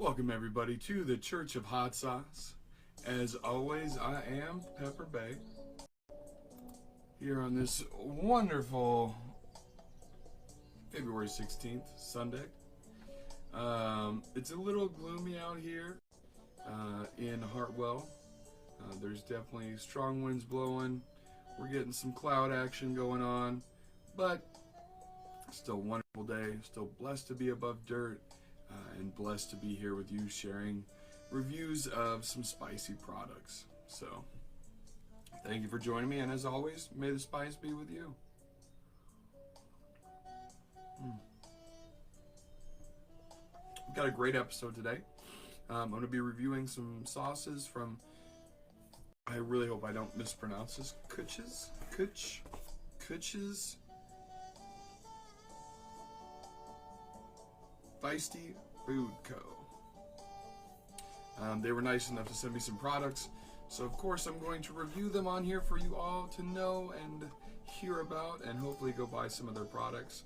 Welcome everybody to the Church of Hot Sauce. As always, I am Pepper Bay. Here on this wonderful February 16th, Sunday. It's a little gloomy out here in Hartwell. There's definitely strong winds blowing. We're getting some cloud action going on, but still a wonderful day. Still blessed to be above dirt. And blessed to be here with you sharing reviews of some spicy products. So, thank you for joining me, and as always, may the spice be with you. We've got a great episode today. I'm going to be reviewing some sauces from, I really hope I don't mispronounce this, Cutch's Feisty Food Co. They were nice enough to send me some products, so of course I'm going to review them on here for you all to know and hear about, and hopefully go buy some of their products.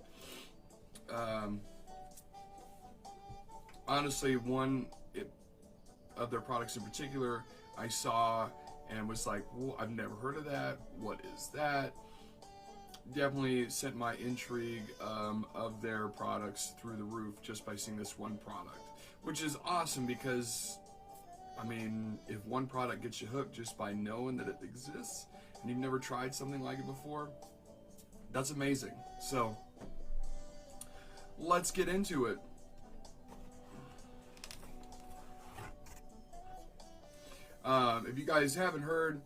Honestly, one of their products in particular I saw and was like, well, I've never heard of that. What is that? Definitely sent my intrigue of their products through the roof just by seeing this one product, which is awesome because, I mean, if one product gets you hooked just by knowing that it exists and you've never tried something like it before, that's amazing. So let's get into it. If you guys haven't heard,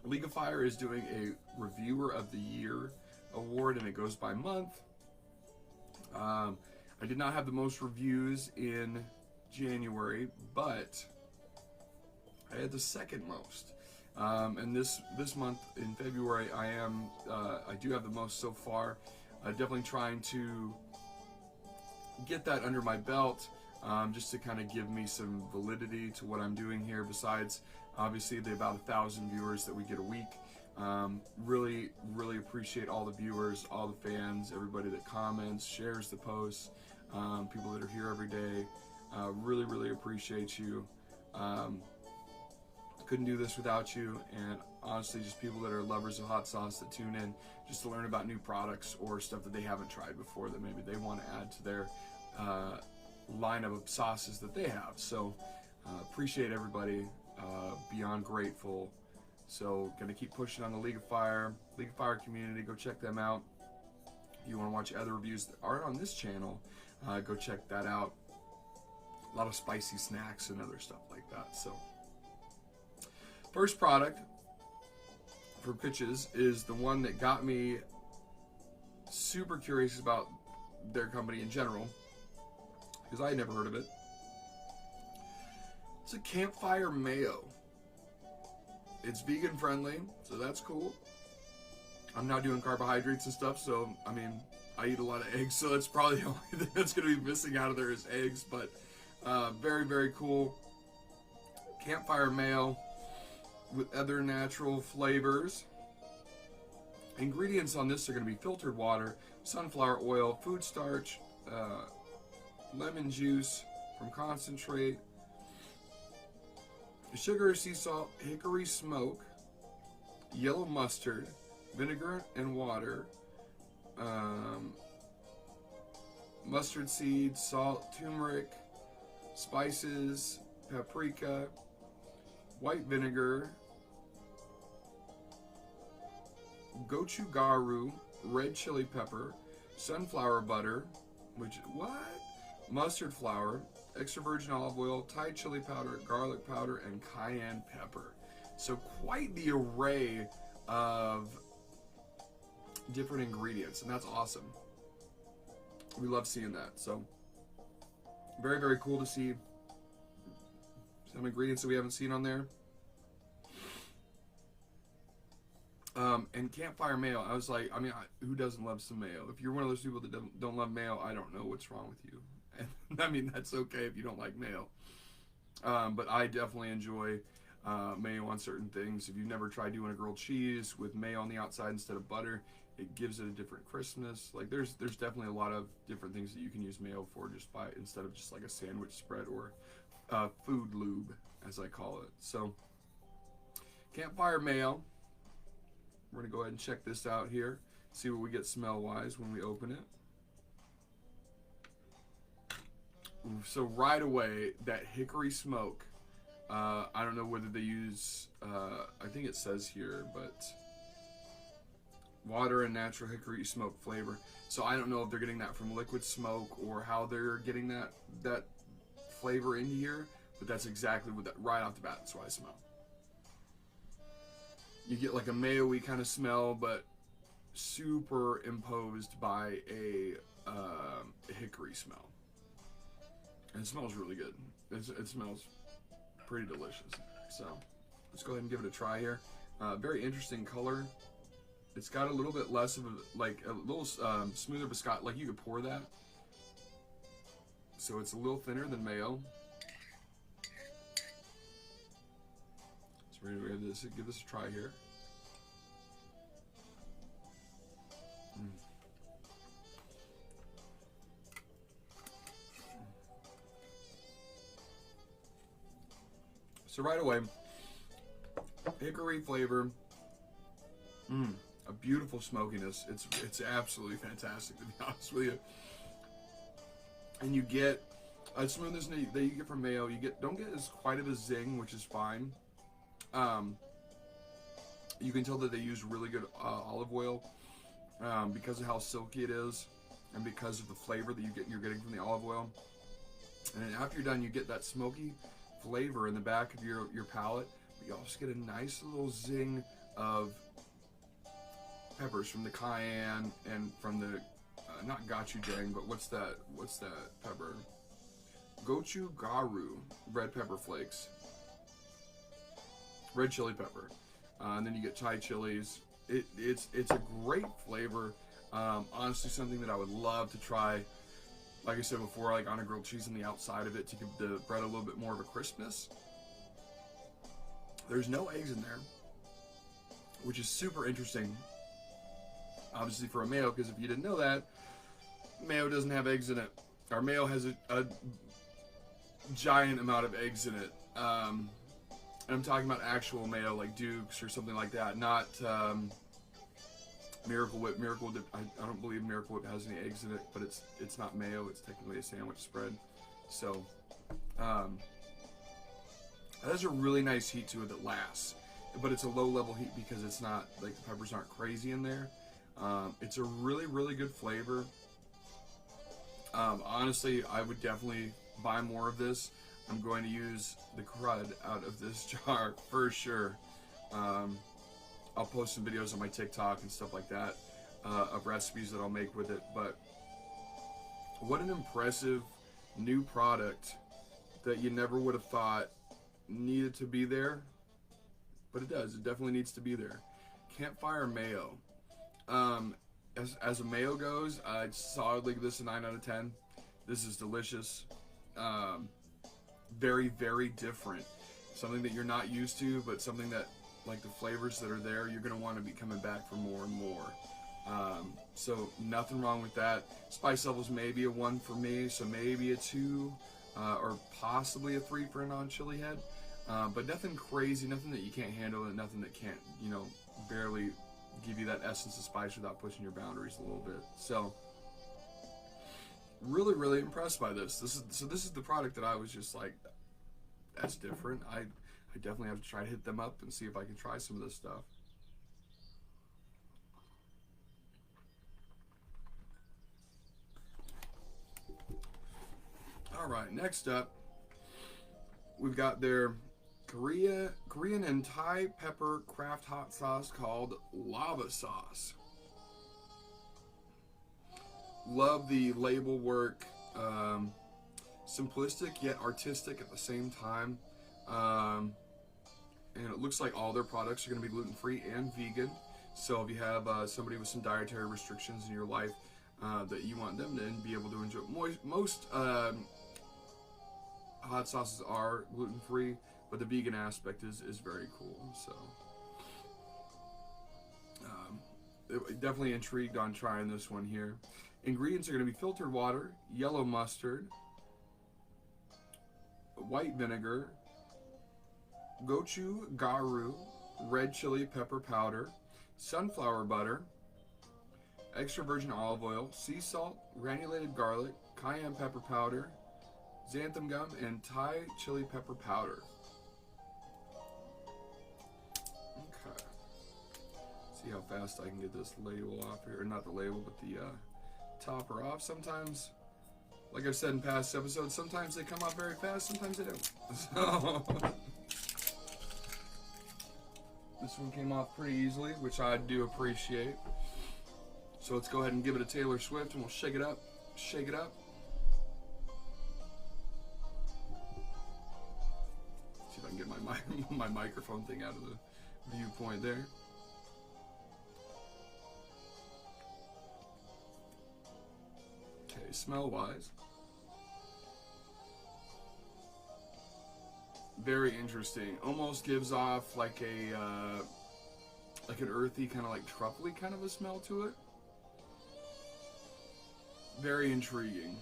League of Fire is doing a Reviewer of the Year award, and it goes by month. I did not have the most reviews in January, but I had the second most. And this month in February, I do have the most so far. Definitely trying to get that under my belt, just to kind of give me some validity to what I'm doing here. Besides, obviously, the about 1,000 viewers that we get a week. Really appreciate all the viewers, all the fans, everybody that comments, shares the posts, people that are here every day. Really appreciate you. Couldn't do this without you, and honestly, just people that are lovers of hot sauce that tune in just to learn about new products or stuff that they haven't tried before that maybe they want to add to their line of sauces that they have. So appreciate everybody. Beyond grateful. So gonna keep pushing on the League of Fire community. Go check them out. If you want to watch other reviews that aren't on this channel, go check that out. A lot of spicy snacks and other stuff like that. So first product from Cutch's is the one that got me super curious about their company in general, because I had never heard of it. It's a campfire mayo. It's vegan friendly, so that's cool. I'm not doing carbohydrates and stuff, so I mean, I eat a lot of eggs, so that's probably the only thing that's going to be missing out of there is eggs. But very cool. Campfire mayo with other natural flavors. Ingredients on this are going to be filtered water, sunflower oil, food starch, lemon juice from concentrate, sugar, sea salt, hickory smoke, yellow mustard, vinegar and water, mustard seeds, salt, turmeric, spices, paprika, white vinegar, gochugaru, red chili pepper, sunflower butter, mustard flour, extra virgin olive oil, Thai chili powder, garlic powder, and cayenne pepper. So quite the array of different ingredients, and that's awesome. We love seeing that. So very cool to see some ingredients that we haven't seen on there. And campfire mayo, I was like, I mean, who doesn't love some mayo? If you're one of those people that don't love mayo, I don't know what's wrong with you. And I mean, that's okay if you don't like mayo. But I definitely enjoy mayo on certain things. If you've never tried doing a grilled cheese with mayo on the outside instead of butter, It gives it a different crispness. Like there's definitely a lot of different things that you can use mayo for, just by instead of just like a sandwich spread or food lube, as I call it. So campfire mayo. We're gonna go ahead and check this out here. See what we get smell wise when we open it. So right away, that hickory smoke. I don't know whether they use, I think it says here, but water and natural hickory smoke flavor. So I don't know if they're getting that from liquid smoke or how they're getting that flavor in here, but that's exactly what that, right off the bat, that's what I smell. You get like a mayo-y kind of smell, but superimposed by a hickory smell. And it smells really good. It smells pretty delicious. So let's go ahead and give it a try here. Very interesting color. It's got a little bit less of a little smoother biscotti. Like you could pour that. So it's a little thinner than mayo. So we're gonna give this a try here. So right away, hickory flavor, a beautiful smokiness. It's absolutely fantastic, to be honest with you. And you get a smoothness that you get from mayo. You don't get as quite of a zing, which is fine. You can tell that they use really good olive oil because of how silky it is, and because of the flavor that you're getting from the olive oil. And then after you're done, you get that smoky flavor in the back of your palate, but you also get a nice little zing of peppers from the cayenne and from the not gochujang, but what's that pepper? Gochugaru red pepper flakes, red chili pepper, and then you get Thai chilies. It's a great flavor. Honestly, something that I would love to try. Like I said before, like on a grilled cheese on the outside of it to give the bread a little bit more of a crispness. There's no eggs in there, which is super interesting, obviously for a mayo, because if you didn't know that, mayo doesn't have eggs in it. Our mayo has a giant amount of eggs in it. And I'm talking about actual mayo, like Duke's or something like that, not Miracle Whip. I don't believe Miracle Whip has any eggs in it, but it's not mayo. It's technically a sandwich spread. So that has a really nice heat to it that lasts, but it's a low level heat because it's not like the peppers aren't crazy in there. It's a really, really good flavor. Honestly, I would definitely buy more of this. I'm going to use the crud out of this jar for sure. I'll post some videos on my TikTok and stuff like that of recipes that I'll make with it. But what an impressive new product that you never would have thought needed to be there, but it does. It definitely needs to be there. Campfire mayo. As a mayo goes, I'd solidly give this a 9 out of 10. This is delicious. Very, very different. Something that you're not used to, but something that, like the flavors that are there, you're going to want to be coming back for more and more. So nothing wrong with that. Spice levels maybe a 1 for me, so maybe a 2 or possibly a 3 for a non-chili head. But nothing crazy, nothing that you can't handle, and nothing that can't, barely give you that essence of spice without pushing your boundaries a little bit. So really, really impressed by this. This is the product that I was just like, that's different. I definitely have to try to hit them up and see if I can try some of this stuff. All right, next up, we've got their Korean and Thai pepper craft hot sauce called lava sauce. Love the label work. Simplistic yet artistic at the same time. And it looks like all their products are going to be gluten-free and vegan. So if you have somebody with some dietary restrictions in your life that you want them to be able to enjoy, most hot sauces are gluten-free, but the vegan aspect is very cool. So definitely intrigued on trying this one here. Ingredients are going to be filtered water, yellow mustard, white vinegar, gochugaru, red chili pepper powder, sunflower butter, extra virgin olive oil, sea salt, granulated garlic, cayenne pepper powder, xanthan gum, and Thai chili pepper powder. Okay. See how fast I can get this label off here. Or not the label, but the topper off. Sometimes, like I've said in past episodes, sometimes they come off very fast, sometimes they don't. So, this one came off pretty easily, which I do appreciate. So let's go ahead and give it a Taylor Swift, and we'll shake it up. Shake it up. See if I can get my microphone thing out of the viewpoint there. Okay, smell-wise, very interesting. Almost gives off like an earthy, kind of like truffly kind of a smell to it. Very intriguing.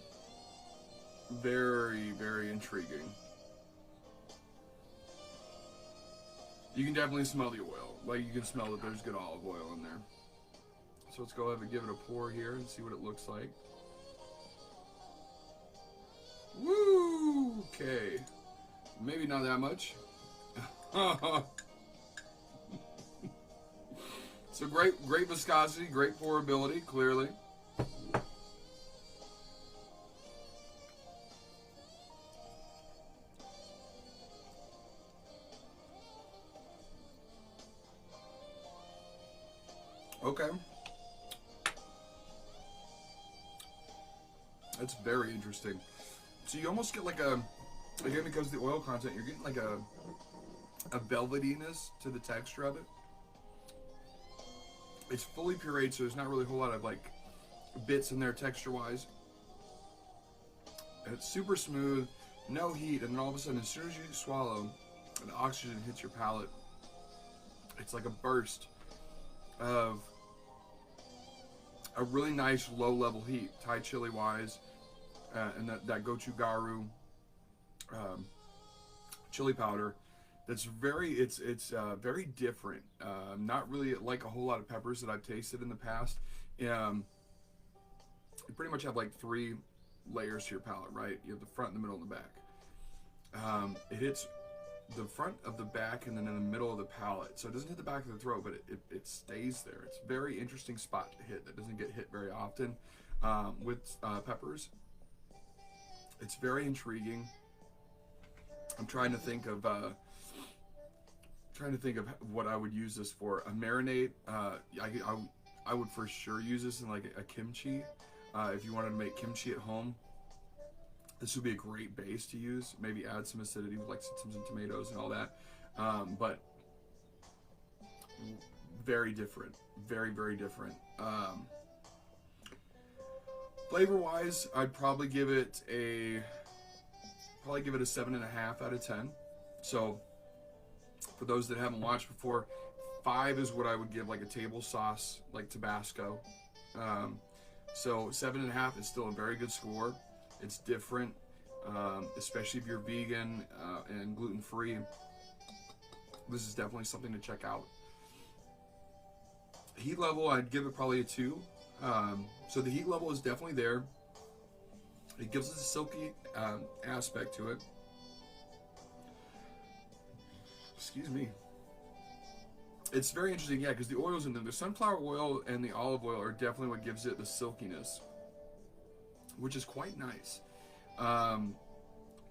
Very, very intriguing. You can definitely smell the oil. Like, you can smell that there's good olive oil in there. So let's go ahead and give it a pour here and see what it looks like. Woo! Okay. Maybe not that much. So great viscosity, great pourability, clearly. Okay. That's very interesting. So you almost get like a, again, because of the oil content, you're getting like a velvetyness to the texture of it. It's fully pureed, so there's not really a whole lot of like bits in there texture-wise. And it's super smooth, no heat, and then all of a sudden, as soon as you swallow, the oxygen hits your palate. It's like a burst of a really nice low-level heat, Thai chili-wise, and that gochugaru chili powder. That's very, it's very different. Not really like a whole lot of peppers that I've tasted in the past. You pretty much have like 3 layers to your palate, right? You have the front, the middle, and the back. It hits the front of the back and then in the middle of the palate. So it doesn't hit the back of the throat, but it stays there. It's a very interesting spot to hit that doesn't get hit very often with peppers. It's very intriguing. I'm trying to think of what I would use this for. A marinade. I would for sure use this in like a kimchi. If you wanted to make kimchi at home, this would be a great base to use. Maybe add some acidity with like some tomatoes and all that. But very different. Very, very different. Flavor-wise, I'd probably give it a 7.5 out of 10. So for those that haven't watched before, 5 is what I would give like a table sauce, like Tabasco. So 7.5 is still a very good score. It's different, especially if you're vegan and gluten-free. This is definitely something to check out. Heat level, I'd give it probably a 2. So the heat level is definitely there. It gives us a silky aspect to it. Excuse me. It's very interesting, yeah, because the oils in them, the sunflower oil and the olive oil are definitely what gives it the silkiness, which is quite nice.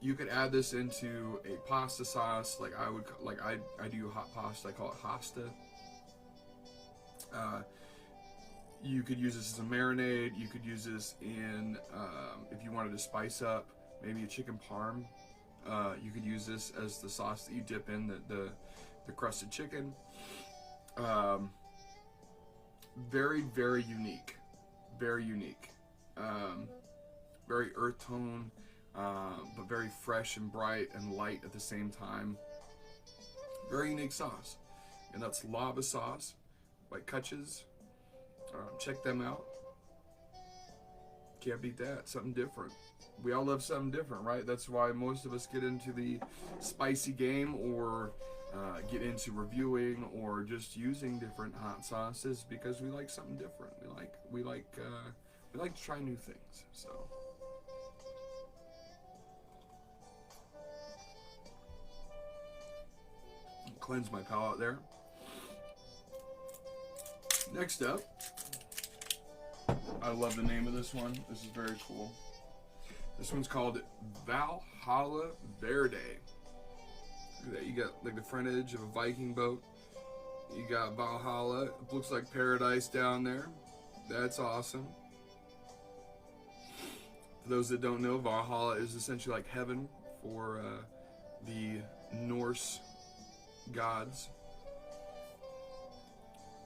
You could add this into a pasta sauce, like I do hot pasta. I call it hosta. You could use this as a marinade. You could use this in if you wanted to spice up maybe a chicken parm. You could use this as the sauce that you dip in the crusted chicken. Very, very unique. Very unique. Very earth tone, but very fresh and bright and light at the same time. Very unique sauce. And that's lava sauce by Cutch's. Check them out. Can't beat that. Something different. We all love something different, right? That's why most of us get into the spicy game, or get into reviewing, or just using different hot sauces, because we like something different. We like to try new things. So cleanse my palate there. Next up, I love the name of this one. This is very cool. This one's called Valhalla Verde. Look at that. You got like the front edge of a Viking boat. You got Valhalla. It looks like paradise down there. That's awesome. For those that don't know, Valhalla is essentially like heaven for the Norse gods.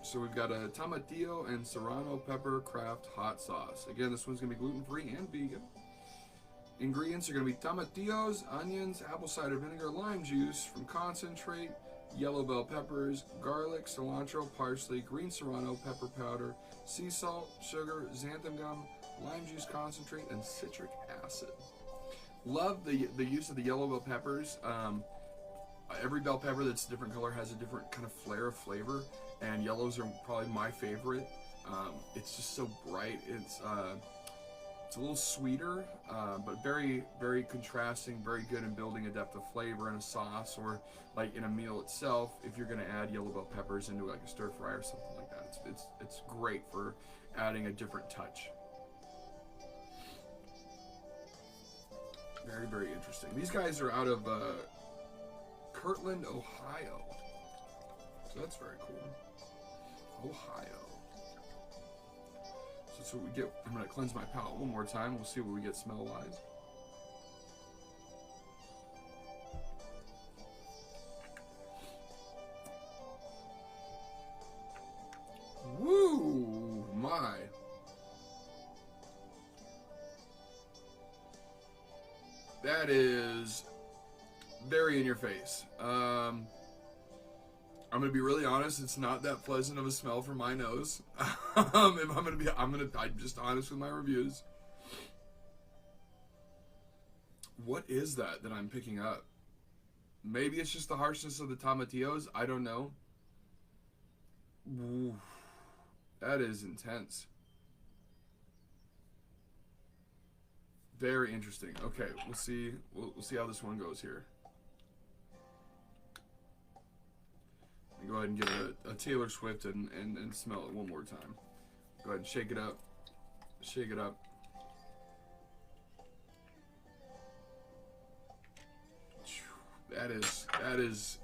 So we've got a tomatillo and serrano pepper craft hot sauce. Again, this one's going to be gluten-free and vegan. Ingredients are going to be tomatillos, onions, apple cider vinegar, lime juice from concentrate, yellow bell peppers, garlic, cilantro, parsley, green serrano pepper powder, sea salt, sugar, xanthan gum, lime juice concentrate, and citric acid. Love the use of the yellow bell peppers. Every bell pepper that's a different color has a different kind of flavor, and yellows are probably my favorite. It's just so bright. It's a little sweeter, but very, very contrasting, very good in building a depth of flavor in a sauce, or like in a meal itself. If you're going to add yellow bell peppers into like a stir fry or something like that, it's great for adding a different touch. Very, very interesting. These guys are out of Kirtland, Ohio. So that's very cool. Ohio. So that's what we get. I'm going to cleanse my palate one more time. We'll see what we get smell-wise. Woo! My. That is very in your face. I'm gonna be really honest. It's not that pleasant of a smell for my nose. I'm just honest with my reviews. What is that I'm picking up? Maybe it's just the harshness of the tomatillos. I don't know. Ooh, that is intense. Very interesting. Okay, we'll see. We'll see how this one goes here. Go ahead and give it a Taylor Swift and smell it one more time. Go ahead and shake it up. Shake it up. That is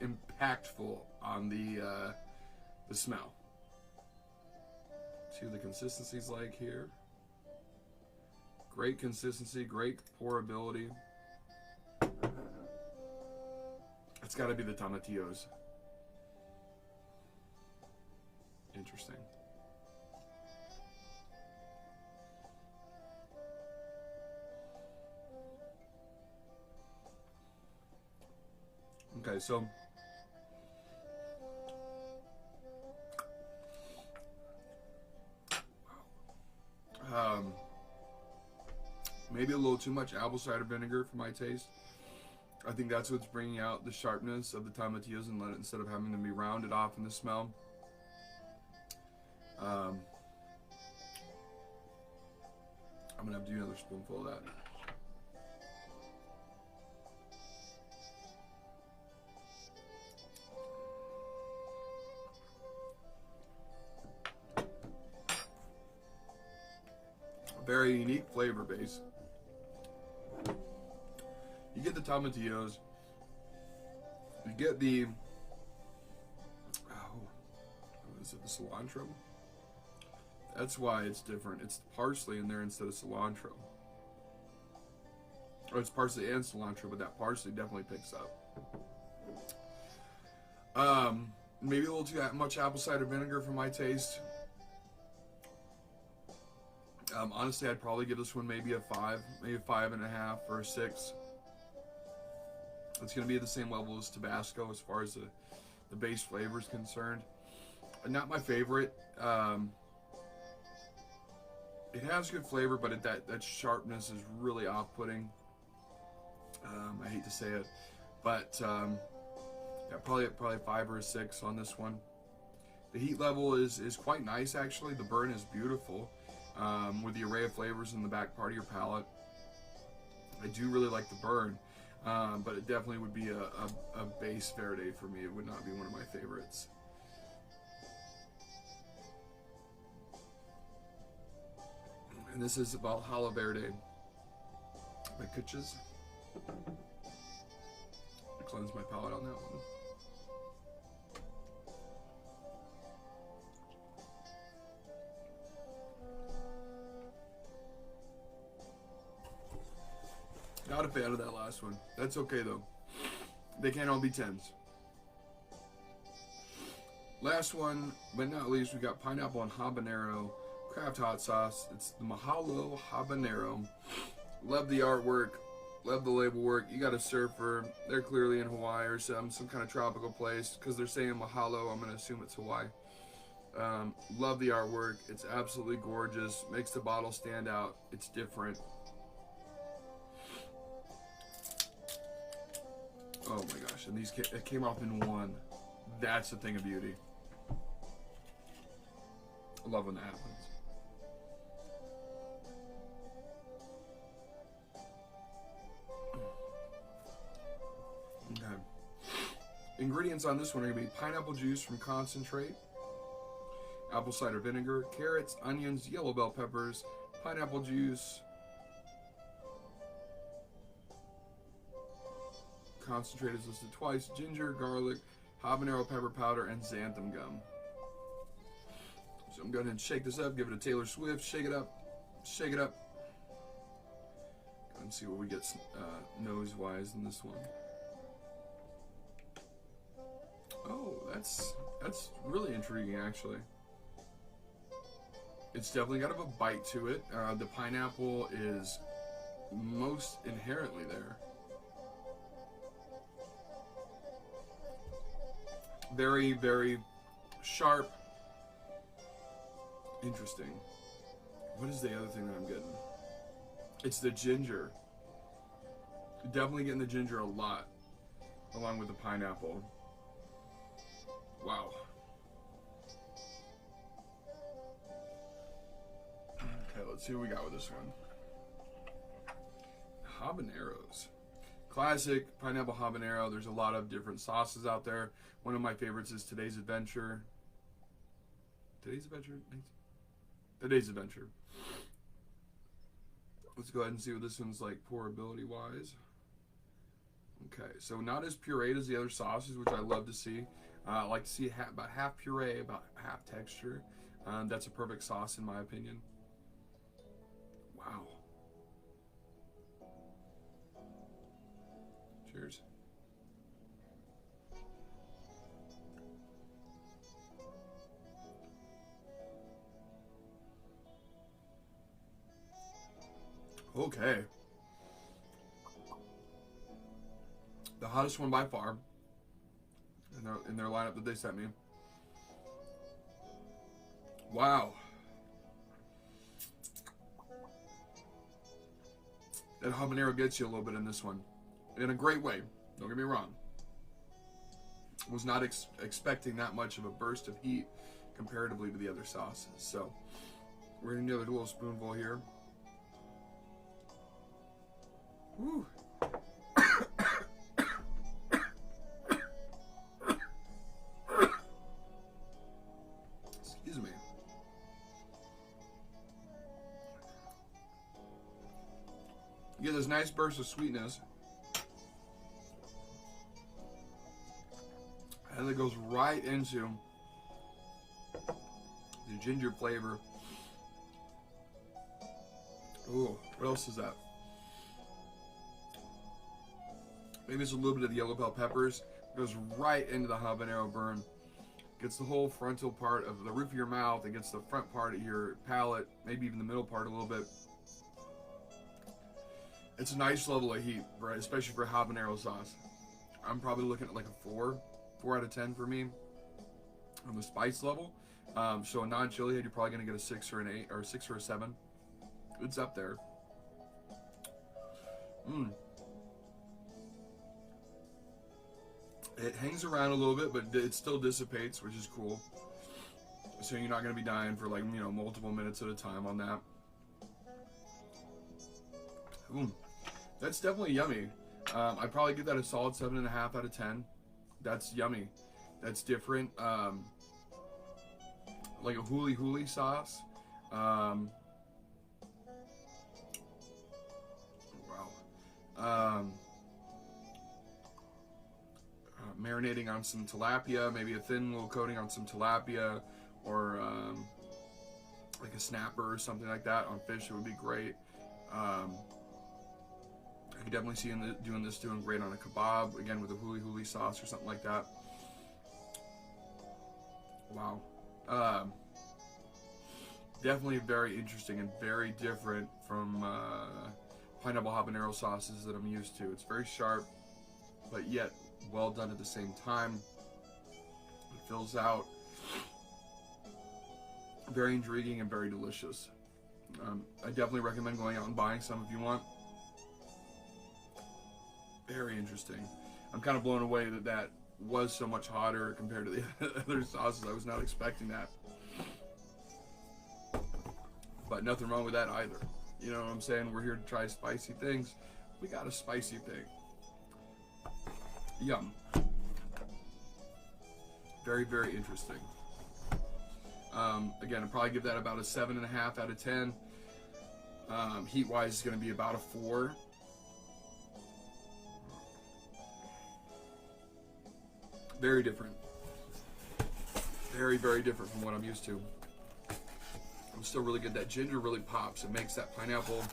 impactful on the smell. See what the consistency's like here. Great consistency, great pourability. It's got to be the tomatillos. Interesting. Okay, so maybe a little too much apple cider vinegar for my taste. I think that's what's bringing out the sharpness of the tomatillos and instead of having them be rounded off in the smell. I'm gonna have to do another spoonful of that. Very unique flavor base. You get the tomatillos. You get the what is it? The cilantro. That's why it's different. It's parsley in there instead of cilantro. Or it's parsley and cilantro, but that parsley definitely picks up. Maybe a little too much apple cider vinegar for my taste. Honestly, I'd probably give this one maybe a 5, maybe a 5.5 or a 6. It's going to be at the same level as Tabasco as far as the base flavor is concerned. Not my favorite. It has good flavor, but that sharpness is really off-putting. I hate to say it, but yeah, probably 5 or a 6 on this one. The heat level is quite nice, actually. The burn is beautiful, with the array of flavors in the back part of your palate. I do really like the burn, but it definitely would be a base Verde for me. It would not be one of my favorites. And this is Valhalla Verde by Cutch's. Cleanse my palate on that one. Not a fan of that last one. That's okay though. They can't all be 10s. Last one, but not least, we got pineapple and habanero craft hot sauce. It's the Mahalo Habanero. Love the artwork. Love the label work. You got a surfer. They're clearly in Hawaii or some kind of tropical place. Because they're saying Mahalo, I'm going to assume it's Hawaii. Love the artwork. It's absolutely gorgeous. Makes the bottle stand out. It's different. Oh my gosh. And these it came off in one. That's the thing of beauty. I love when that happens. Okay. Ingredients on this one are going to be pineapple juice from concentrate, apple cider vinegar, carrots, onions, yellow bell peppers, pineapple juice, concentrate is listed twice, ginger, garlic, habanero pepper powder, and xanthan gum. So I'm going to shake this up, give it a Taylor Swift, shake it up, shake it up. Go and see what we get nose-wise in this one. Oh, that's really intriguing, actually. It's definitely got a bite to it. The pineapple is most inherently there. Very, very sharp. Interesting. What is the other thing that I'm getting? It's the ginger. Definitely getting the ginger a lot, along with the pineapple. Wow. Okay, let's see what we got with this one. Habaneros. Classic pineapple habanero. There's a lot of different sauces out there. One of my favorites is Today's Adventure. Today's Adventure? Today's Adventure. Let's go ahead and see what this one's like pourability wise. Okay, so not as pureed as the other sauces, which I love to see. I like to see about half puree, about half texture. That's a perfect sauce in my opinion. Wow. Cheers. Okay. The hottest one by far in their lineup that they sent me. Wow. That habanero gets you a little bit in this one. In a great way. Don't get me wrong. Was not expecting that much of a burst of heat comparatively to the other sauces. So, we're going to do another little spoonful here. Woo. Excuse me. You get this nice burst of sweetness. And it goes right into the ginger flavor. Ooh, what else is that? Maybe it's a little bit of the yellow bell peppers. Goes right into the habanero burn. Gets the whole frontal part of the roof of your mouth. It gets the front part of your palate. Maybe even the middle part a little bit. It's a nice level of heat, right? Especially for habanero sauce. I'm probably looking at like a 4 out of 10 for me on the spice level. So a non-chili head, you're probably going to get a 6 or an 8 or a 6 or a 7. It's up there. It hangs around a little bit, but it still dissipates, which is cool. So you're not going to be dying for like, you know, multiple minutes at a time on that. That's definitely yummy. I'd probably give that a solid 7.5 out of 10. That's yummy. That's different. Like a huli sauce. Wow. Marinating on some tilapia, maybe a thin little coating on some tilapia, or like a snapper or something like that on fish. It would be great. I could definitely see doing great on a kebab, again with a huli sauce or something like that. Wow. Definitely very interesting and very different from pineapple habanero sauces that I'm used to. It's very sharp, but yet well done at the same time. It fills out. Very intriguing and very delicious. I definitely recommend going out and buying some if you want. Very interesting. I'm kind of blown away that was so much hotter compared to the other sauces. I was not expecting that. But nothing wrong with that either. You know what I'm saying? We're here to try spicy things. We got a spicy thing. Yum. Very, very interesting. Again, I'd probably give that about a 7.5 out of 10. Heat-wise, it's going to be about a 4. Very different. Very, very different from what I'm used to. I'm still really good. That ginger really pops. It makes that pineapple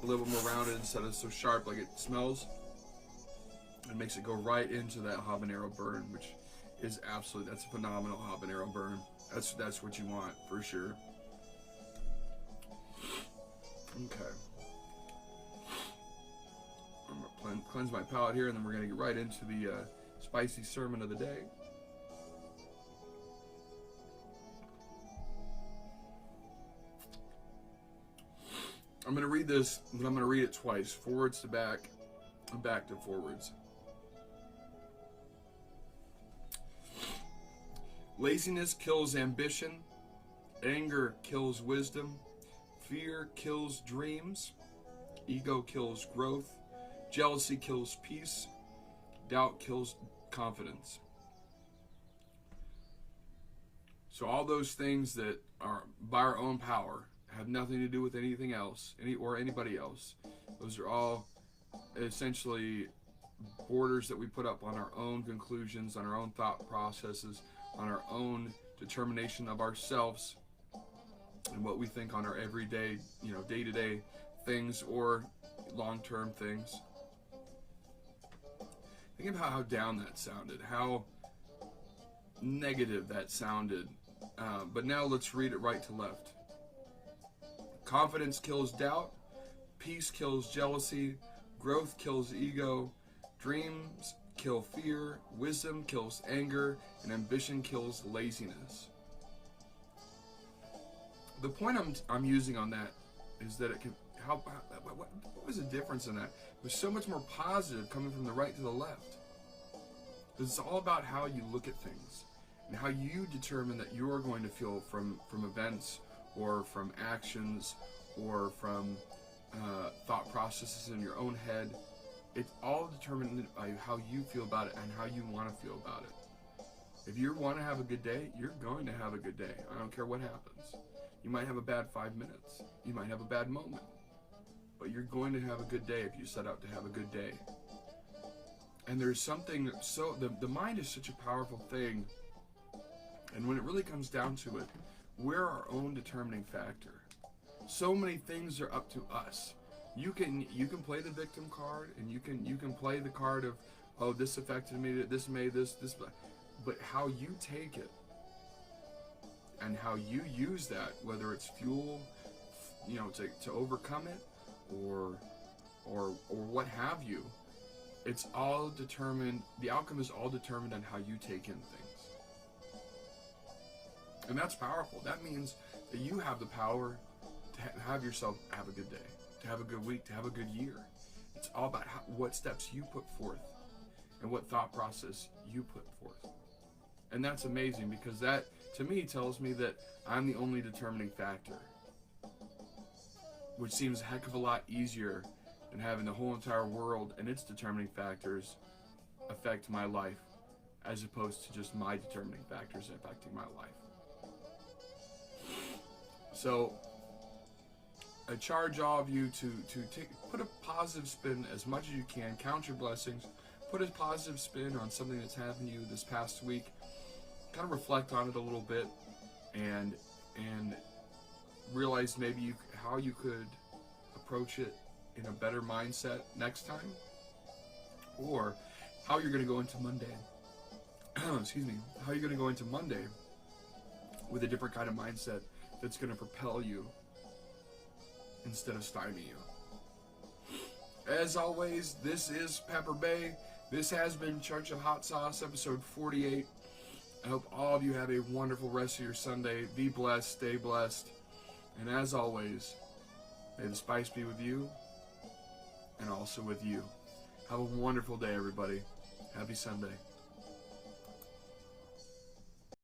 a little bit more rounded instead of so sharp like it smells. It makes it go right into that habanero burn, which is absolutely, that's a phenomenal habanero burn. That's what you want for sure. Okay. I'm gonna cleanse my palate here, and then we're gonna get right into the spicy sermon of the day. I'm going to read this, but I'm going to read it twice, forwards to back, and back to forwards. Laziness kills ambition, anger kills wisdom, fear kills dreams, ego kills growth, jealousy kills peace, doubt kills confidence. So all those things that are by our own power have nothing to do with anything else, or anybody else. Those are all essentially borders that we put up on our own conclusions, on our own thought processes, on our own determination of ourselves and what we think on our everyday, day-to-day things or long-term things. Think about how down that sounded, how negative that sounded. But now let's read it right to left. Confidence kills doubt, peace kills jealousy, growth kills ego, dreams kill fear, wisdom kills anger, and ambition kills laziness. The point I'm using on that is that it can what was the difference in that? It was so much more positive coming from the right to the left. It's all about how you look at things and how you determine that you're going to feel from events or from actions or from thought processes in your own head. It's all determined by how you feel about it and how you want to feel about it. If you want to have a good day, you're going to have a good day. I don't care what happens. You might have a bad 5 minutes. You might have a bad moment. But you're going to have a good day if you set out to have a good day. And there's something the mind is such a powerful thing. And when it really comes down to it, we're our own determining factor. So many things are up to us. You can play the victim card, and you can play the card of, oh, this affected me, this made this, but how you take it and how you use that, whether it's fuel, to overcome it, or what have you, it's all determined. The outcome is all determined on how you take in things, and that's powerful. That means that you have the power to have yourself have a good day, to have a good week, to have a good year. It's all about what steps you put forth and what thought process you put forth. And that's amazing, because that, to me, tells me that I'm the only determining factor, which seems a heck of a lot easier than having the whole entire world and its determining factors affect my life, as opposed to just my determining factors affecting my life. So I charge all of you to put a positive spin as much as you can. Count your blessings. Put a positive spin on something that's happened to you this past week. Kind of reflect on it a little bit, and realize maybe how you could approach it in a better mindset next time, or how you're going to go into Monday. Excuse me. How you're going to go into Monday with a different kind of mindset that's going to propel you instead of stymie you. As always, this is Pepper Bay. This has been Church of Hot Sauce, episode 48. I hope all of you have a wonderful rest of your Sunday. Be blessed, stay blessed. And as always, may the spice be with you and also with you. Have a wonderful day, everybody. Happy Sunday.